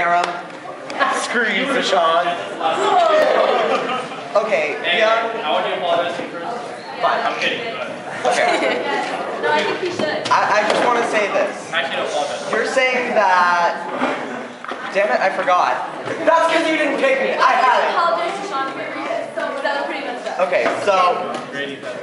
camera. Screw you, Zeshawn. Okay, yeah. I want you to apologize to you first. Fine. I'm kidding, but... Okay. No, I think we should. I just want to say this. Actually, no, apologize. You're saying that... Damn it, I forgot. That's because you didn't pick me. I had it. I apologize to Sean for this, so that was pretty messed up. Okay, so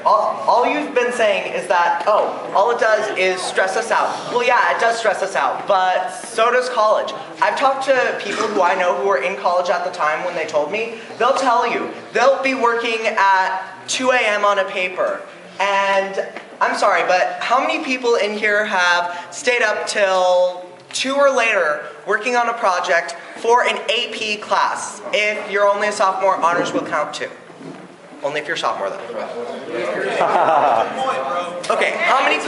all you've been saying is that, all it does is stress us out. Well, yeah, it does stress us out, but so does college. I've talked to people who I know who were in college at the time when they told me. They'll tell you, they'll be working at 2 a.m. on a paper. And I'm sorry, but how many people in here have stayed up till 2 or later working on a project for an AP class? If you're only a sophomore, honors will count too. Only if you're a sophomore though. Okay, how many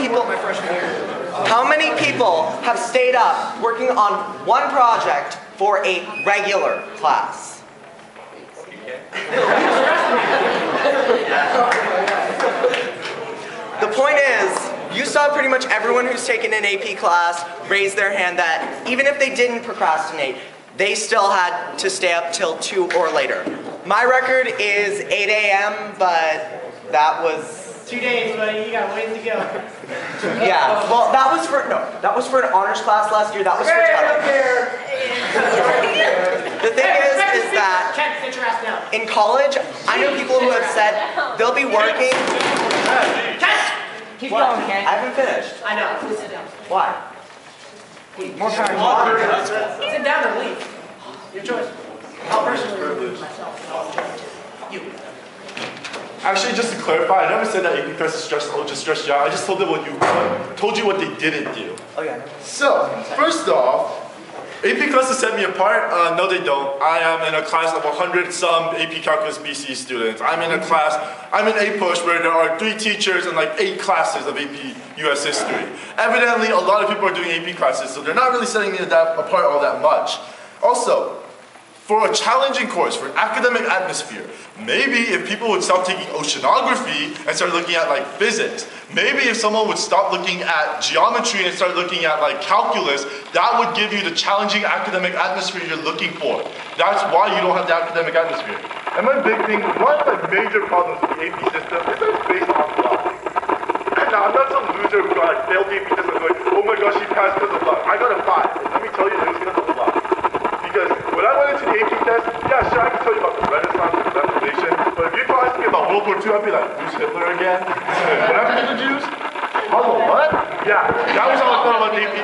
people have stayed up working on one project for a regular class? The point is, you saw pretty much everyone who's taken an AP class raise their hand that even if they didn't procrastinate, they still had to stay up till 2 or later. My record is 8 a.m., but that was... 2 days, buddy. You got ways to go. Yeah, well, that was for an honors class last year. That was for title. The thing is that in college, I know people who have said they'll be working... Keep going, Ken. I haven't finished. I know. Please sit down. Why? More power. Sit down or leave. Your choice. I'll personally myself. You. Actually, just to clarify, I never said that AP class is stressful, just stressed you out. I just told them what they didn't do. Oh yeah. So, first off, AP classes set me apart. No, they don't. I am in a class of 100-some AP Calculus BC students. I'm in a class, I'm in A-Push where there are 3 teachers and like 8 classes of AP US History. Evidently, a lot of people are doing AP classes, so they're not really setting me apart all that much. Also, for a challenging course, for an academic atmosphere, maybe if people would stop taking oceanography and start looking at like physics, maybe if someone would stop looking at geometry and start looking at like calculus, that would give you the challenging academic atmosphere you're looking for. That's why you don't have the academic atmosphere. And my big thing, one of my major problems with the AP system is that it's based on luck. Now, I'm not some loser who got failed the AP system going, oh my gosh, she passed because of luck. I got a 5, and let me tell you, it was because of luck. Because when I went into the AP test, yeah, sure, I can tell you about the Renaissance and the Reformation, but if you asked me about World War II, I'd be like, who's Hitler again? What happened to the Jews? Hello, what? Yeah, that was how I thought about the AP.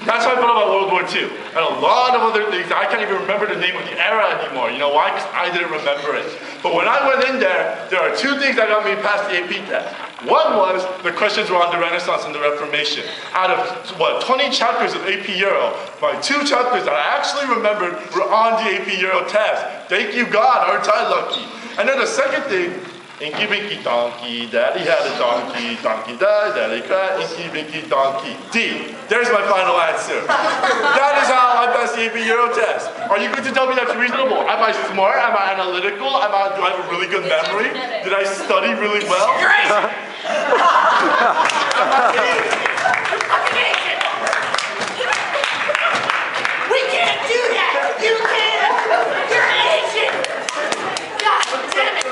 That's how I thought about World War II. And a lot of other things. I can't even remember the name of the era anymore. You know why? Because I didn't remember it. But when I went in there are 2 things that got me past the AP test. One was the questions were on the Renaissance and the Reformation. Out of, 20 chapters of AP Euro, my 2 chapters that I actually remembered were on the AP Euro test. Thank you, God, aren't I lucky? And then the second thing, Inky Binky Donkey, Daddy had a donkey, donkey died, Daddy cried, Inky Binky Donkey. D. There's my final answer. That is how I passed the AP Euro test. Are you going to tell me that's reasonable? Am I smart? Am I analytical? Do I have a really good memory? Did I study really well? Great! We can't do that! You can! You're Asian! God damn it!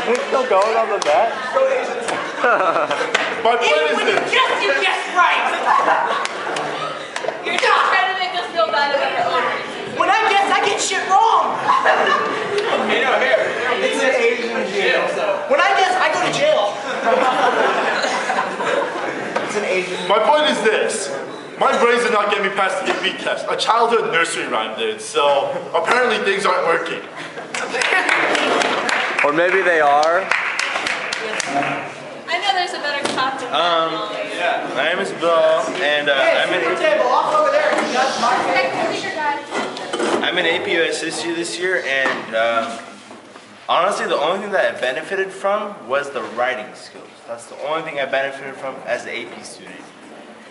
We're still going on the bet? My point Even is when you this. guess right! You're just trying to make us feel bad about our own reasons. When I guess, I get shit wrong! Okay, no, here. It's an Asian jail. When I guess, I go to jail. It's an Asian. My point is this. My brains did not get me past the AP test. A childhood nursery rhyme did, so apparently things aren't working. Or maybe they are. I know there's a better topic. My name is Bill, and I'm in AP US History this year, and honestly, the only thing that I benefited from was the writing skills. That's the only thing I benefited from as an AP student.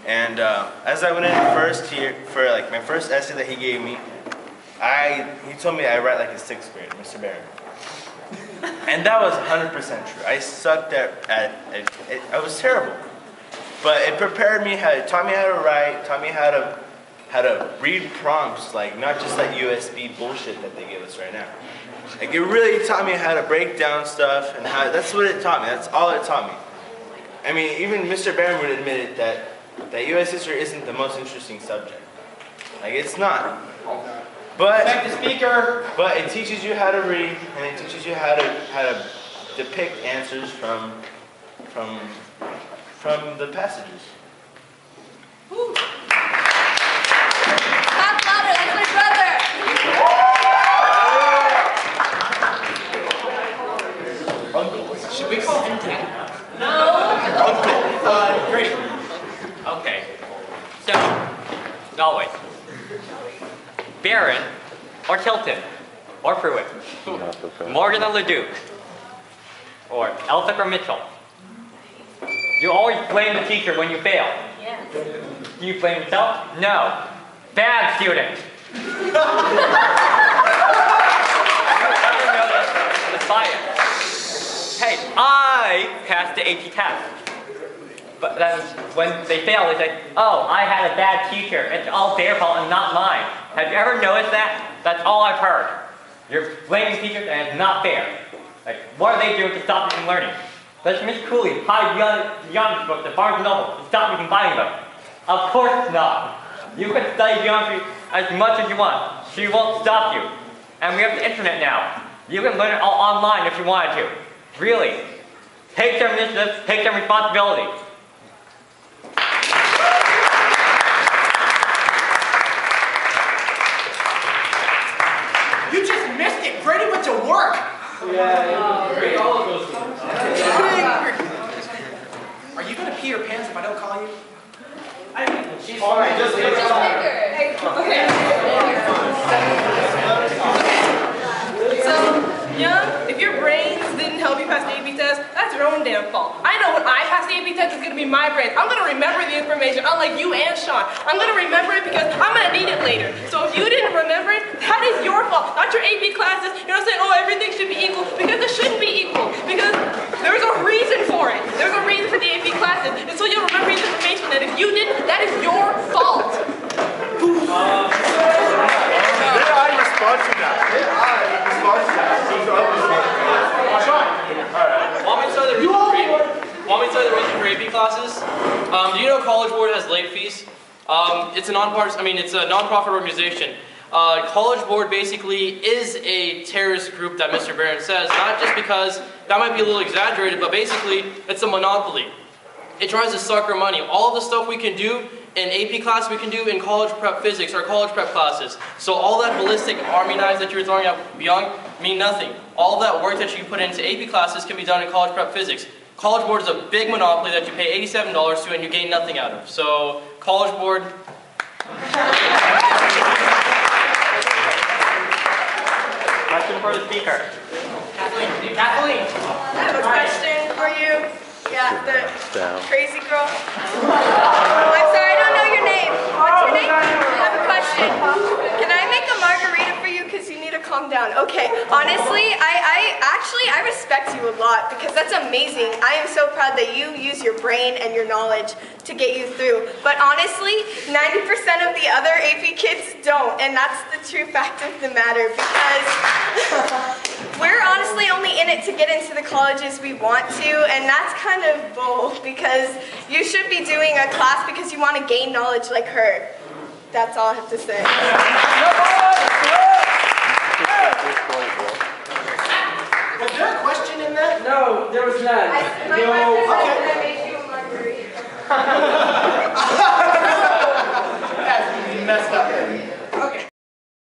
And as I went in first here, for like my first essay that he gave me, he told me I write like a 6th grader, Mr. Barron. And that was 100% true. I sucked at it. I was terrible. But it prepared me, taught me how to write, taught me how to read prompts, like not just that USB bullshit that they give us right now. Like it really taught me how to break down stuff, and that's what it taught me. That's all it taught me. I mean, even Mr. Barron would admit that U.S. history isn't the most interesting subject. Like it's not. But the speaker. But it teaches you how to read, and it teaches you how to depict answers from the passages. Woo. Clap louder, that's my brother. Should we call him Dad? No. Grady. Okay. So, always. Barron, or Tilton, or Pruitt, Morgan or Leduc, or Elphick or Mitchell. You always blame the teacher when you fail. Yeah. Do you blame yourself? No. Bad student. Ever notice the science? Hey, I passed the AP test. But then when they fail, they say, oh, I had a bad teacher. It's all their fault and not mine. Have you ever noticed that? That's all I've heard. You're blaming teachers and it's not fair. Like, what are they doing to stop you from learning? Does Miss Cooley hide geometry books at Barnes & Noble to stop you from buying them? Of course not. You can study geometry as much as you want. She won't stop you. And we have the internet now. You can learn it all online if you wanted to. Really. Take some initiative, take some responsibility. You just missed it. Grady went to work. Grady all of those students. Are you gonna pee your pants if I don't call you? Just bigger. Okay. So, Young, if your brains didn't help you pass the AP test, that's your own damn fault. I know when I pass the AP test, it's going to be my brains. I'm going to remember the information, unlike you and Sean. I'm going to remember it because I'm going to need it later. So if you didn't remember it, that is your fault, not your AP classes. You're not saying, oh, everything should be equal, because it shouldn't be equal. Because there's a reason for it. There's a reason for the AP classes. And so you'll remember this information that if you didn't, that is your fault. May I respond to that? Want me to tell you the reason for AP classes? Do you know College Board has late fees? It's a non-profit organization. College Board basically is a terrorist group that Mr. Barron says, not just because that might be a little exaggerated, but basically it's a monopoly. It tries to suck our money. All the stuff we can do in AP class we can do in college prep physics or college prep classes. So all that ballistic army knives that you were throwing out Byung mean nothing. All that work that you put into AP classes can be done in college prep physics. College Board is a big monopoly that you pay $87 to and you gain nothing out of. So College Board. Question for the speaker. Kathleen. I have a question for you. Yeah, the crazy girl. I'm sorry, I don't know your name. What's your name? I have a question. Can I make a margarita for you? Because you need to calm down. Okay, honestly, I respect you a lot because that's amazing. I am so proud that you use your brain and your knowledge to get you through. But honestly, 90% of the other AP kids don't, and that's the true fact of the matter because we're honestly only in it to get into the colleges we want to, and that's kind of bold because you should be doing a class because you want to gain knowledge like her. That's all I have to say. Was there a question in that? No, there was none. My question is, I made you a margarita.